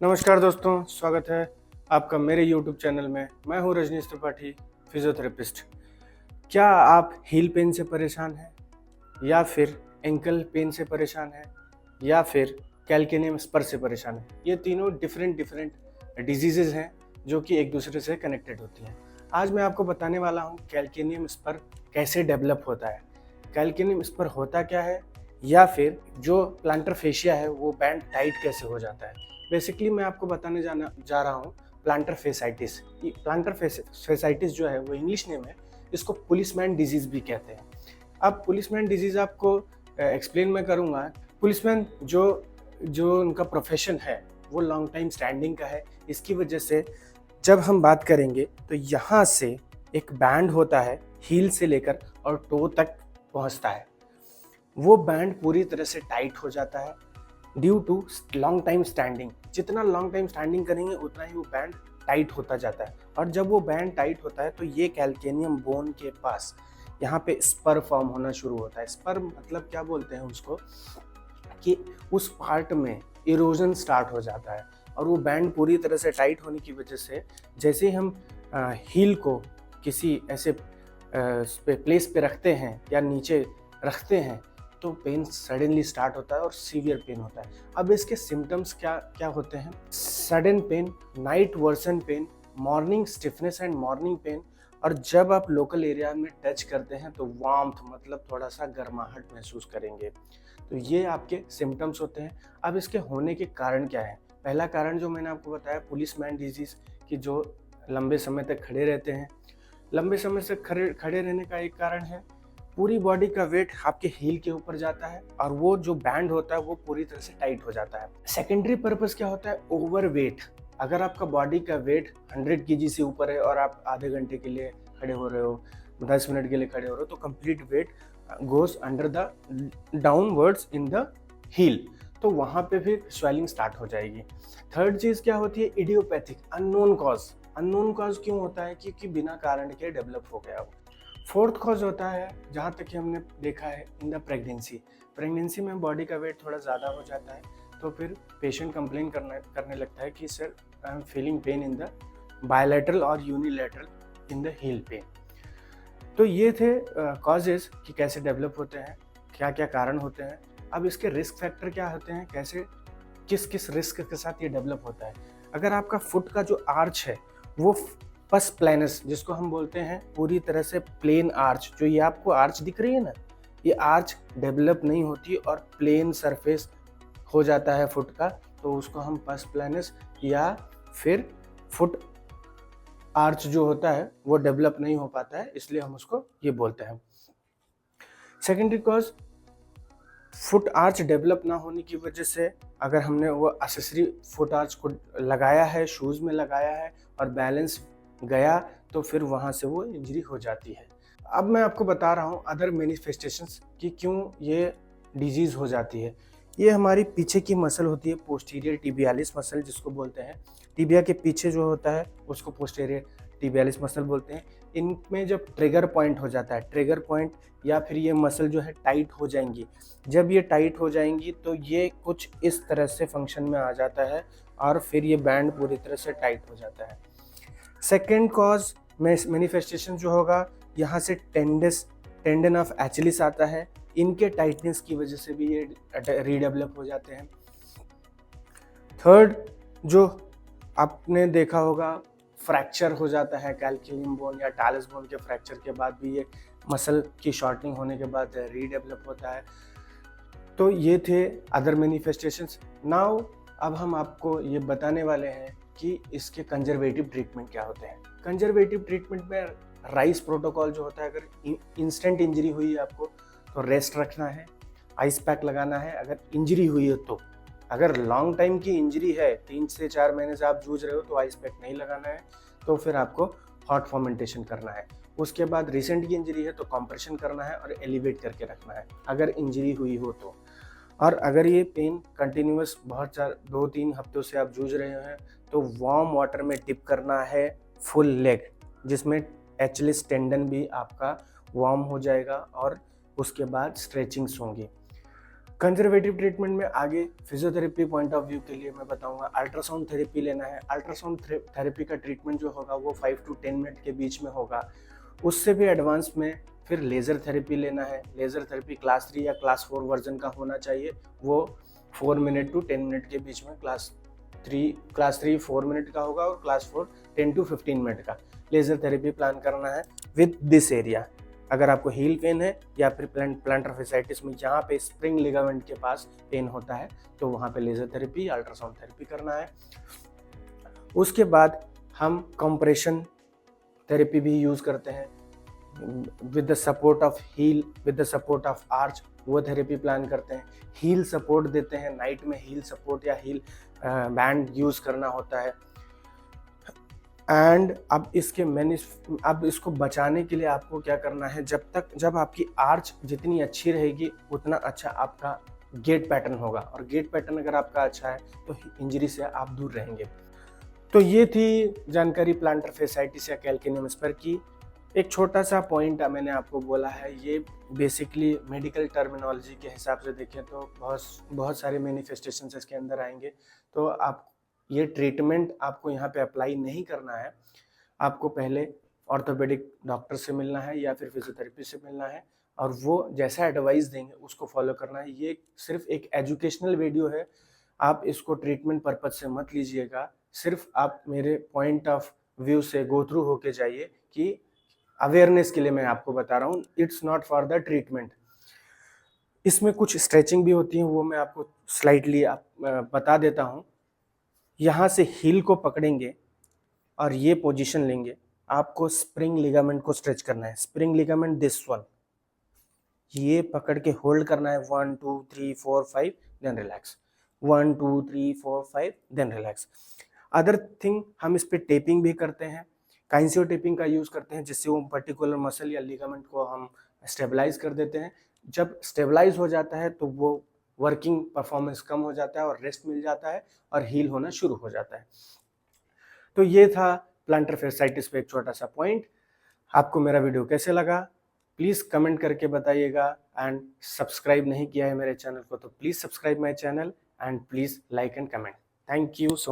नमस्कार दोस्तों, स्वागत है आपका मेरे YouTube चैनल में। मैं हूं रजनीश त्रिपाठी, फिजियोथेरेपिस्ट। क्या आप हील पेन से परेशान हैं, या फिर एंकल पेन से परेशान हैं, या फिर कैल्केनियम स्पर से परेशान हैं? ये तीनों डिफरेंट डिजीजेज हैं जो कि एक दूसरे से कनेक्टेड होती हैं। आज मैं आपको बताने वाला हूं कैल्केनियम स्पर कैसे डेवलप होता है, कैल्केनियम स्पर होता क्या है, या फिर जो प्लांटर फेशिया है वो बैंड टाइट कैसे हो जाता है। बेसिकली मैं आपको बताने जा रहा हूँ प्लांटर फेसाइटिस। प्लांटर फेसाइटिस जो है वो इंग्लिश नेम है, इसको पुलिसमैन डिजीज भी कहते हैं। अब पुलिसमैन डिजीज आपको एक्सप्लेन मैं करूँगा। पुलिसमैन जो जो उनका प्रोफेशन है वो लॉन्ग टाइम स्टैंडिंग का है। इसकी वजह से जब हम बात करेंगे तो यहाँ से एक बैंड होता है, हील से लेकर और टो तक पहुँचता है। वो बैंड पूरी तरह से टाइट हो जाता है due to long time standing. जितना लॉन्ग टाइम स्टैंडिंग करेंगे उतना ही वो बैंड टाइट होता जाता है, और जब वो बैंड टाइट होता है तो ये कैल्केनियम बोन के पास यहाँ पे स्पर फॉर्म होना शुरू होता है। स्पर मतलब क्या बोलते हैं उसको, कि उस पार्ट में इरोजन स्टार्ट हो जाता है, और वो बैंड पूरी तरह से टाइट होने की वजह से जैसे ही हम हील को किसी ऐसे प्लेस पे रखते हैं या नीचे रखते हैं तो पेन सडनली स्टार्ट होता है और सीवियर पेन होता है। अब इसके सिम्टम्स क्या क्या होते हैं? Sudden pain, night worsen pain, morning stiffness and morning pain, और जब आप लोकल एरिया में टच करते हैं तो वार्मथ मतलब थोड़ा सा गर्माहट महसूस करेंगे। तो ये आपके सिम्टम्स होते हैं। अब इसके होने के कारण क्या है? पहला कारण जो मैंने आपको बताया, पुलिसमैन डिजीज़, कि जो लंबे समय तक खड़े रहते हैं। लंबे समय से खड़े रहने का एक कारण है, पूरी बॉडी का वेट आपके हील के ऊपर जाता है और वो जो बैंड होता है वो पूरी तरह से टाइट हो जाता है। सेकेंडरी पर्पस क्या होता है? Over weight. अगर आपका बॉडी का वेट 100 kg से ऊपर है और आप आधे घंटे के लिए खड़े हो रहे हो, 10 मिनट के लिए खड़े हो रहे हो, तो complete weight goes under the downwards in the heel, तो वहाँ पे फिर स्वेलिंग स्टार्ट हो जाएगी। थर्ड चीज़ क्या होती है? Idiopathic, unknown cause. Unknown cause क्यों होता है? क्योंकि बिना कारण के डेवलप हो गया हो। फोर्थ कॉज होता है, जहाँ तक कि हमने देखा है, इन द प्रेगनेंसी। प्रेगनेंसी में बॉडी का वेट थोड़ा ज़्यादा हो जाता है, तो फिर पेशेंट कंप्लेन करने लगता है कि sir I am feeling pain in the bilateral और unilateral in the heel pain. तो ये थे कॉजेज कि कैसे डेवलप होते हैं, क्या क्या कारण होते हैं। अब इसके रिस्क फैक्टर क्या होते हैं, कैसे किस किस रिस्क के साथ ये डेवलप होता है। अगर आपका फुट का जो आर्च है वो पस प्लेनस, जिसको हम बोलते हैं पूरी तरह से प्लेन आर्च, जो ये आपको आर्च दिख रही है ना, ये आर्च डेवलप नहीं होती और प्लेन सरफेस हो जाता है फुट का, तो उसको हम पस प्लेनस या फिर फुट आर्च जो होता है वो डेवलप नहीं हो पाता है, इसलिए हम उसको ये बोलते हैं। Secondary cause, foot arch develop ना होने की वजह से अगर हमने वो एक्सेसरी फुट आर्च को लगाया है, शूज़ में लगाया है और बैलेंस गया, तो फिर वहाँ से वो इंजरी हो जाती है। अब मैं आपको बता रहा हूँ अदर मैनिफेस्टेशंस कि क्यों ये डिजीज़ हो जाती है। ये हमारी पीछे की मसल होती है, पोस्टीरियर टिबियालिस मसल जिसको बोलते हैं। टिबिया के पीछे जो होता है उसको पोस्टीरियर टिबियालिस मसल बोलते हैं। इनमें जब ट्रिगर पॉइंट हो जाता है, ट्रिगर पॉइंट या फिर ये मसल जो है टाइट हो जाएंगी। जब ये टाइट हो जाएंगी तो ये कुछ इस तरह से फंक्शन में आ जाता है और फिर ये बैंड पूरी तरह से टाइट हो जाता है। सेकेंड कॉज मैनिफेस्टेशन जो होगा, यहाँ से टेंडन ऑफ एचिलिस आता है। इनके टाइटनेस की वजह से भी ये रीडेवलप हो जाते हैं। थर्ड, जो आपने देखा होगा, फ्रैक्चर हो जाता है कैल्केनियम बोन या टालस बोन के फ्रैक्चर के बाद भी ये मसल की शॉर्टनिंग होने के बाद रीडेवलप होता है। तो ये थे अदर मैनिफेस्टेशंस। नाउ अब हम आपको ये बताने वाले हैं कि इसके कंजर्वेटिव ट्रीटमेंट क्या होते हैं। कंजर्वेटिव ट्रीटमेंट में राइस प्रोटोकॉल जो होता है, अगर इंस्टेंट इंजरी हुई है आपको तो रेस्ट रखना है, आइस पैक लगाना है अगर इंजरी हुई है तो। अगर लॉन्ग टाइम की इंजरी है, 3 से 4 महीने से आप जूझ रहे हो, तो आइस पैक नहीं लगाना है, तो फिर आपको हॉट फॉर्मेंटेशन करना है। उसके बाद रिसेंट की इंजरी है तो कंप्रेशन करना है और एलिवेट करके रखना है अगर इंजरी हुई हो तो। और अगर ये पेन कंटिन्यूस बहुत 2-3 हफ्तों से आप जूझ रहे हैं तो वार्म वाटर में डिप करना है फुल लेग, जिसमें एचलिस टेंडन भी आपका वार्म हो जाएगा और उसके बाद स्ट्रेचिंग्स होंगी। कंजर्वेटिव ट्रीटमेंट में आगे फिजियोथेरेपी पॉइंट ऑफ व्यू के लिए मैं बताऊंगा अल्ट्रासाउंड थेरेपी लेना है। अल्ट्रासाउंड थेरेपी का ट्रीटमेंट जो होगा वो 5 to 10 मिनट के बीच में होगा। उससे भी एडवांस में फिर लेज़र थेरेपी लेना है। लेज़र थेरेपी क्लास 3 या क्लास 4 वर्जन का होना चाहिए। वो 4 मिनट to 10 मिनट के बीच में क्लास 3 4 मिनट का होगा और क्लास 4 10 to 15 मिनट का लेज़र थेरेपी प्लान करना है विद दिस एरिया। अगर आपको हील पेन है या फिर प्लांटर फैसाइटिस में जहाँ पे स्प्रिंग लिगामेंट के पास पेन होता है तो वहाँ पे लेज़र थेरेपी अल्ट्रासाउंड थेरेपी करना है। उसके बाद हम कंप्रेशन थेरेपी भी यूज़ करते हैं with the support of heel, with the support of arch, वो थेरेपी प्लान करते हैं। हील सपोर्ट देते हैं, नाइट में हील सपोर्ट या हील बैंड यूज़ करना होता है। एंड अब इसको बचाने के लिए आपको क्या करना है, जब आपकी आर्च जितनी अच्छी रहेगी उतना अच्छा आपका गेट पैटर्न होगा, और गेट पैटर्न अगर आपका अच्छा है तो इंजरी से आप दूर रहेंगे। तो ये थी जानकारी प्लांटर फैसाइटिस या कैल्केनियम स्पर की। एक छोटा सा पॉइंट मैंने आपको बोला है, ये बेसिकली मेडिकल टर्मिनोलॉजी के हिसाब से देखें तो बहुत सारे मैनिफेस्टेशंस इसके अंदर आएंगे। तो आप ये ट्रीटमेंट आपको यहाँ पे अप्लाई नहीं करना है। आपको पहले ऑर्थोपेडिक डॉक्टर से मिलना है या फिर फिजियोथेरेपी से मिलना है, और वो जैसा एडवाइस देंगे उसको फॉलो करना है। ये सिर्फ एक एजुकेशनल वीडियो है, आप इसको ट्रीटमेंट पर्पज से मत लीजिएगा। सिर्फ आप मेरे पॉइंट ऑफ व्यू से गो थ्रू होके जाइए कि अवेयरनेस के लिए मैं आपको बता रहा हूँ, it's not for the treatment. इसमें कुछ स्ट्रेचिंग भी होती है, वो मैं आपको स्लाइडली बता देता हूँ। यहाँ से हील को पकड़ेंगे और ये पोजीशन लेंगे। आपको स्प्रिंग लिगामेंट को स्ट्रेच करना है। स्प्रिंग लिगामेंट दिस वन, ये पकड़ के होल्ड करना है 1 2 3 4 5 then relax, 1 2 3 4 5 then relax. Other thing, हम इस पे टेपिंग भी करते हैं, काइंसियो टेपिंग का यूज़ करते हैं, जिससे वो पर्टिकुलर मसल या लिगामेंट को हम स्टेबलाइज कर देते हैं। जब स्टेबलाइज हो जाता है तो वो वर्किंग परफॉर्मेंस कम हो जाता है और रेस्ट मिल जाता है और हील होना शुरू हो जाता है। तो ये था प्लांटर फैसाइटिस पे एक छोटा सा पॉइंट। आपको मेरा वीडियो कैसे लगा प्लीज़ कमेंट करके बताइएगा, एंड सब्सक्राइब नहीं किया है मेरे चैनल को तो please subscribe my channel and please like and comment. Thank you so much.